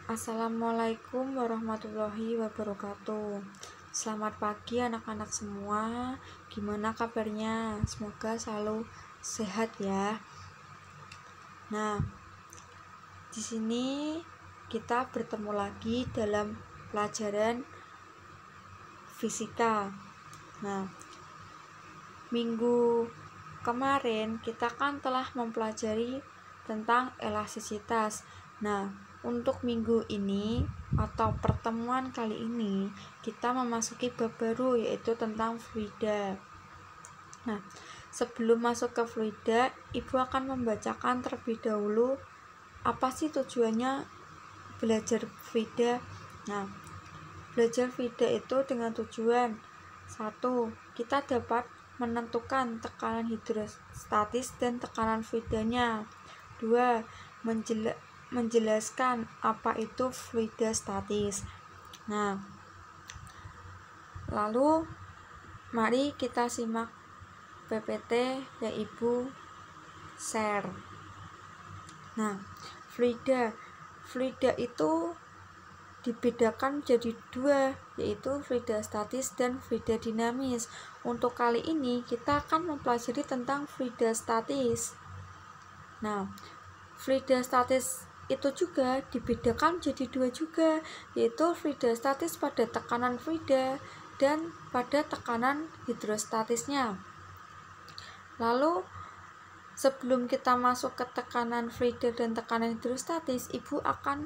Assalamualaikum warahmatullahi wabarakatuh. Selamat pagi anak-anak semua. Gimana kabarnya? Semoga selalu sehat ya. Nah, di sini kita bertemu lagi dalam pelajaran fisika. Nah, minggu kemarin kita kan telah mempelajari tentang elastisitas. Nah, untuk minggu ini atau pertemuan kali ini kita memasuki bab baru, yaitu tentang fluida. Nah, sebelum masuk ke fluida, Ibu akan membacakan terlebih dahulu apa sih tujuannya belajar fluida. Nah, belajar fluida itu dengan tujuan 1. Kita dapat menentukan tekanan hidrostatis dan tekanan fluidanya. 2. Menjelaskan apa itu fluida statis. Nah, lalu mari kita simak PPT yang Ibu share. Nah, fluida itu dibedakan menjadi dua, yaitu fluida statis dan fluida dinamis. Untuk kali ini kita akan mempelajari tentang fluida statis. Nah, fluida statis itu juga dibedakan menjadi dua juga, yaitu fluida statis pada tekanan fluida dan pada tekanan hidrostatisnya. Lalu sebelum kita masuk ke tekanan fluida dan tekanan hidrostatis, Ibu akan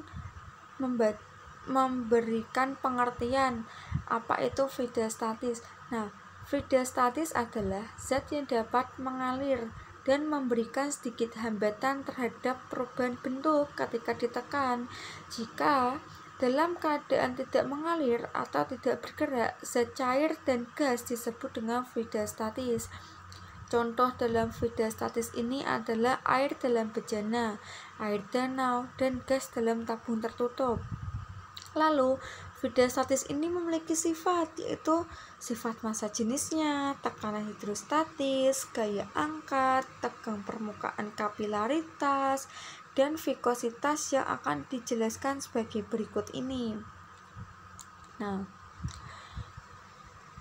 memberikan pengertian apa itu fluida statis. Nah, fluida statis adalah zat yang dapat mengalir dan memberikan sedikit hambatan terhadap perubahan bentuk ketika ditekan. Jika dalam keadaan tidak mengalir atau tidak bergerak, zat cair dan gas disebut dengan fluida statis. Contoh dalam fluida statis ini adalah air dalam bejana, air danau, dan gas dalam tabung tertutup. Lalu, fluida statis ini memiliki sifat, yaitu sifat massa jenisnya, tekanan hidrostatis, gaya angkat, tegang permukaan kapilaritas, dan vikositas yang akan dijelaskan sebagai berikut ini. Nah,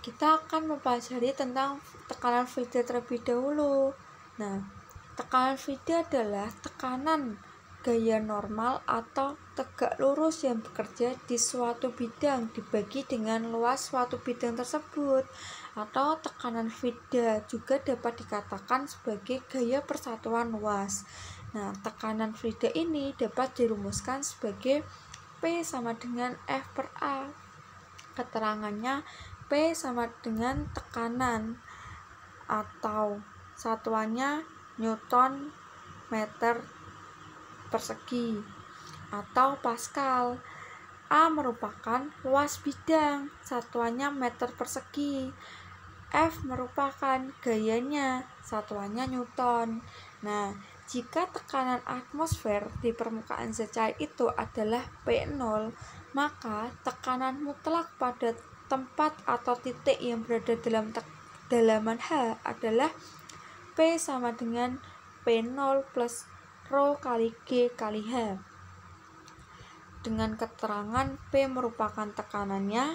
kita akan mempelajari tentang tekanan fluida terlebih dahulu. Nah, tekanan fluida adalah tekanan gaya normal atau tegak lurus yang bekerja di suatu bidang dibagi dengan luas suatu bidang tersebut. Atau tekanan fluida juga dapat dikatakan sebagai gaya persatuan luas. Nah, tekanan fluida ini dapat dirumuskan sebagai P sama dengan F per A. Keterangannya, P sama dengan tekanan atau satuannya Newton meter persegi atau Pascal. A merupakan luas bidang, satuannya meter persegi. F merupakan gayanya, satuannya Newton. Nah, jika tekanan atmosfer di permukaan zat cair itu adalah P0, maka tekanan mutlak pada tempat atau titik yang berada dalam dalaman H adalah P sama dengan P0 plus Rho kali G kali H. Dengan keterangan P merupakan tekanannya,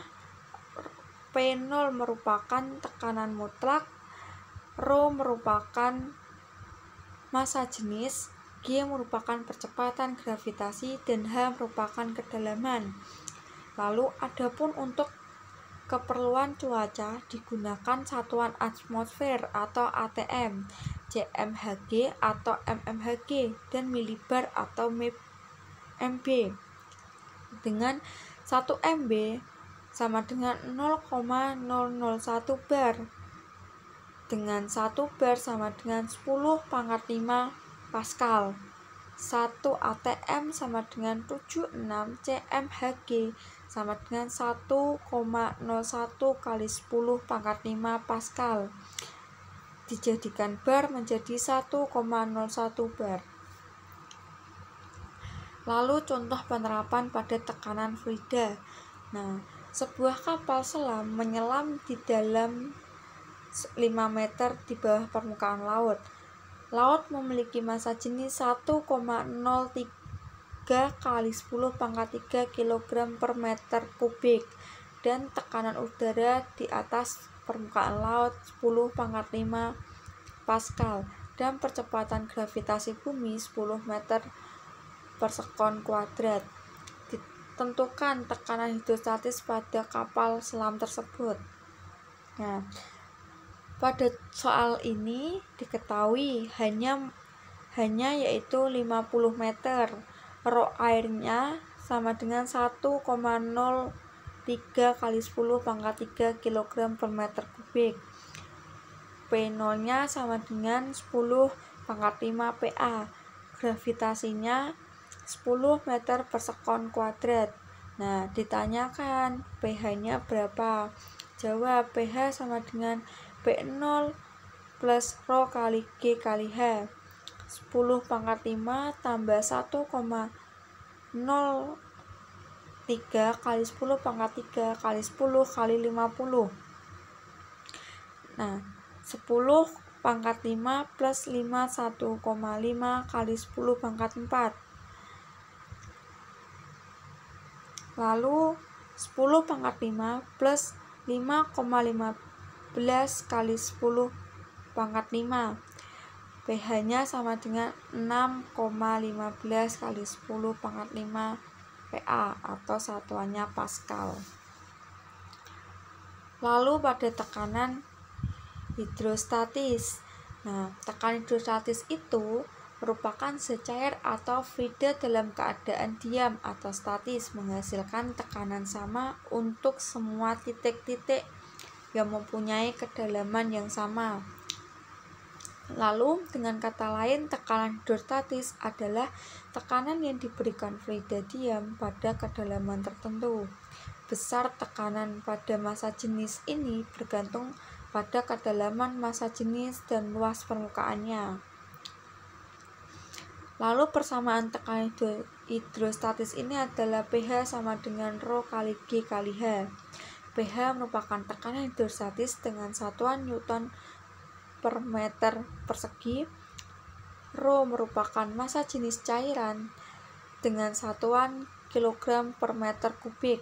P0 merupakan tekanan mutlak, Rho merupakan massa jenis, G merupakan percepatan gravitasi, dan H merupakan kedalaman. Lalu adapun untuk keperluan cuaca digunakan satuan atmosfer atau ATM, cmhg atau mmhg, dan milibar atau mb. Dengan 1 mb sama dengan 0,001 bar. Dengan 1 bar sama dengan 10⁵ Pascal. 1 ATM sama dengan 76 cmhg sama dengan 1,01 kali 10⁵ Pascal. Dijadikan bar menjadi 1,01 bar. Lalu contoh penerapan pada tekanan fluida. Nah, sebuah kapal selam menyelam di dalam 5 meter di bawah permukaan laut. Laut memiliki massa jenis 1,03 3 kali 10 pangkat 3 kg per meter kubik, dan tekanan udara di atas permukaan laut 10 pangkat 5 Pascal, dan percepatan gravitasi bumi 10 meter per sekon kuadrat. Tentukan tekanan hidrostatis pada kapal selam tersebut. Nah, pada soal ini diketahui hanya yaitu 50 meter. Rho airnya sama dengan 1,03 kali 10 pangkat 3 kg per meter kubik. P0-nya sama dengan 10 pangkat 5 PA. Gravitasinya 10 meter per sekon kuadrat. Nah, ditanyakan pH-nya berapa? Jawab, pH sama dengan P0 plus Rho kali G kali H. 10 pangkat 5 tambah 1,03 kali 10 pangkat 3 kali 10 kali 50. Nah, 10 pangkat 5 plus 5 1,5 kali 10 pangkat 4. Lalu 10 pangkat 5 plus 5,15 kali 10 pangkat 5. pH-nya sama dengan 6,15 kali 10 pangkat 5 PA atau satuannya Pascal. Lalu pada tekanan hidrostatis. Nah, tekanan hidrostatis itu merupakan zat cair atau fluida dalam keadaan diam atau statis, menghasilkan tekanan sama untuk semua titik-titik yang mempunyai kedalaman yang sama. Lalu, dengan kata lain, tekanan hidrostatis adalah tekanan yang diberikan fluida diam pada kedalaman tertentu. Besar tekanan pada massa jenis ini bergantung pada kedalaman massa jenis dan luas permukaannya. Lalu persamaan tekanan hidrostatis ini adalah pH sama dengan Rho kali G kali H. pH merupakan tekanan hidrostatis dengan satuan Newton per meter persegi. Rho merupakan massa jenis cairan dengan satuan kilogram per meter kubik.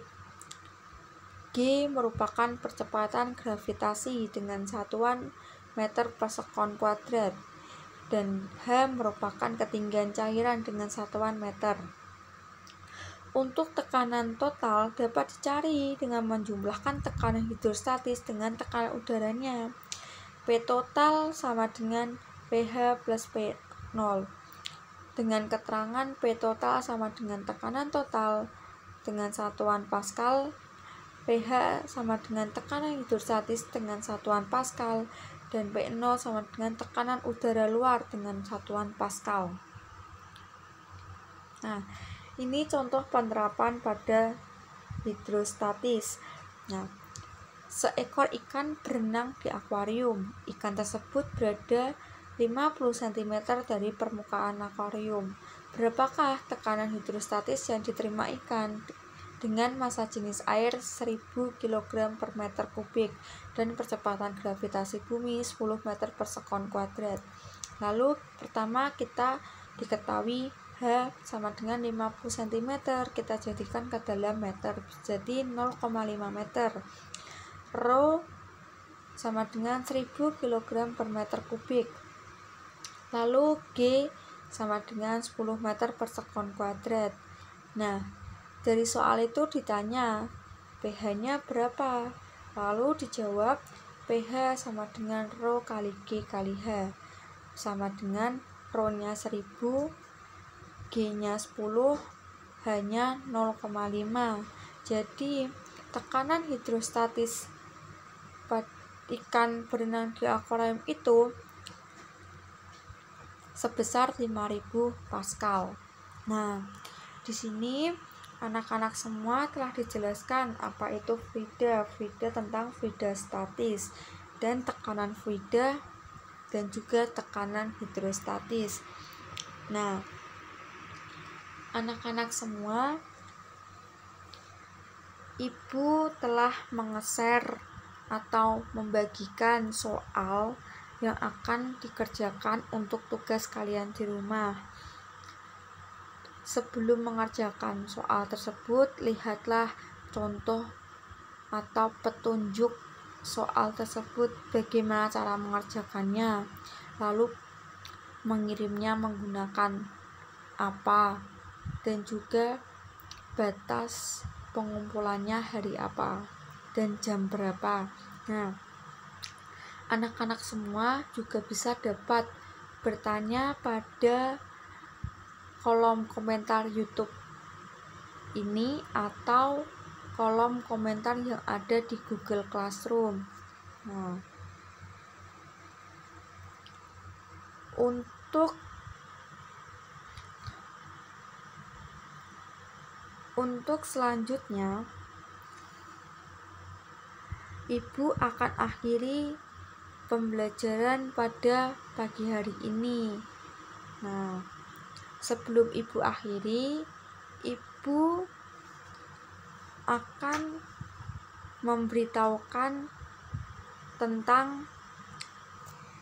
G merupakan percepatan gravitasi dengan satuan meter per sekon kuadrat. Dan H merupakan ketinggian cairan dengan satuan meter. Untuk tekanan total dapat dicari dengan menjumlahkan tekanan hidrostatis dengan tekanan udaranya. P total sama dengan pH plus P0. Dengan keterangan P total sama dengan tekanan total dengan satuan Pascal, pH sama dengan tekanan hidrostatis dengan satuan Pascal, dan P0 sama dengan tekanan udara luar dengan satuan Pascal. Nah, ini contoh penerapan pada hidrostatis. Nah, seekor ikan berenang di akuarium. Ikan tersebut berada 50 cm dari permukaan akuarium. Berapakah tekanan hidrostatis yang diterima ikan dengan massa jenis air 1000 kg per meter kubik dan percepatan gravitasi bumi 10 meter per sekon kuadrat? Lalu pertama kita diketahui H sama dengan 50 cm, kita jadikan ke dalam meter, jadi 0,5 meter. Rho sama dengan 1000 kg per meter kubik. Lalu G sama dengan 10 meter per sekon kuadrat. Nah, dari soal itu ditanya pH-nya berapa, lalu dijawab pH sama dengan Rho kali G kali H, sama dengan Rho-nya 1000, G-nya 10, H-nya 0,5. Jadi tekanan hidrostatis ikan berenang di akuarium itu sebesar 5000 Pascal. Nah, di sini anak-anak semua telah dijelaskan apa itu fluida tentang fluida statis, dan tekanan fluida, dan juga tekanan hidrostatis. Nah, anak-anak semua, Ibu telah menge-share atau membagikan soal yang akan dikerjakan untuk tugas kalian di rumah. Sebelum mengerjakan soal tersebut, lihatlah contoh atau petunjuk soal tersebut, bagaimana cara mengerjakannya, lalu mengirimnya menggunakan apa, dan juga batas pengumpulannya hari apa dan jam berapa. Nah, anak-anak semua juga bisa dapat bertanya pada kolom komentar YouTube ini atau kolom komentar yang ada di Google Classroom. Nah, untuk selanjutnya, Ibu akan akhiri pembelajaran pada pagi hari ini. Nah, sebelum Ibu akhiri, Ibu akan memberitahukan tentang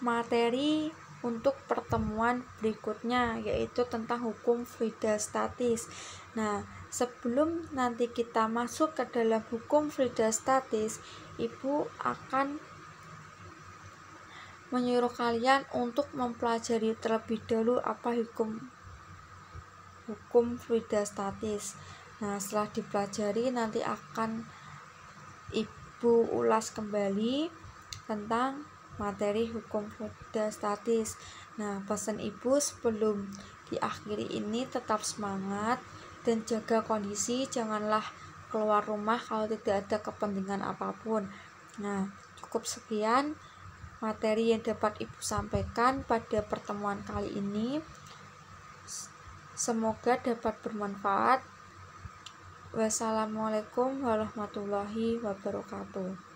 materi untuk pertemuan berikutnya, yaitu tentang hukum Friedel-Statis. Nah, sebelum nanti kita masuk ke dalam hukum Friedel-Statis, Ibu akan menyuruh kalian untuk mempelajari terlebih dahulu apa hukum Friedel-Statis. Nah, setelah dipelajari nanti akan Ibu ulas kembali tentang materi hukum Friedel-Statis. Nah, pesan Ibu sebelum diakhiri ini, tetap semangat dan jaga kondisi, janganlah keluar rumah kalau tidak ada kepentingan apapun. Nah, cukup sekian materi yang dapat Ibu sampaikan pada pertemuan kali ini. Semoga dapat bermanfaat. Wassalamualaikum warahmatullahi wabarakatuh.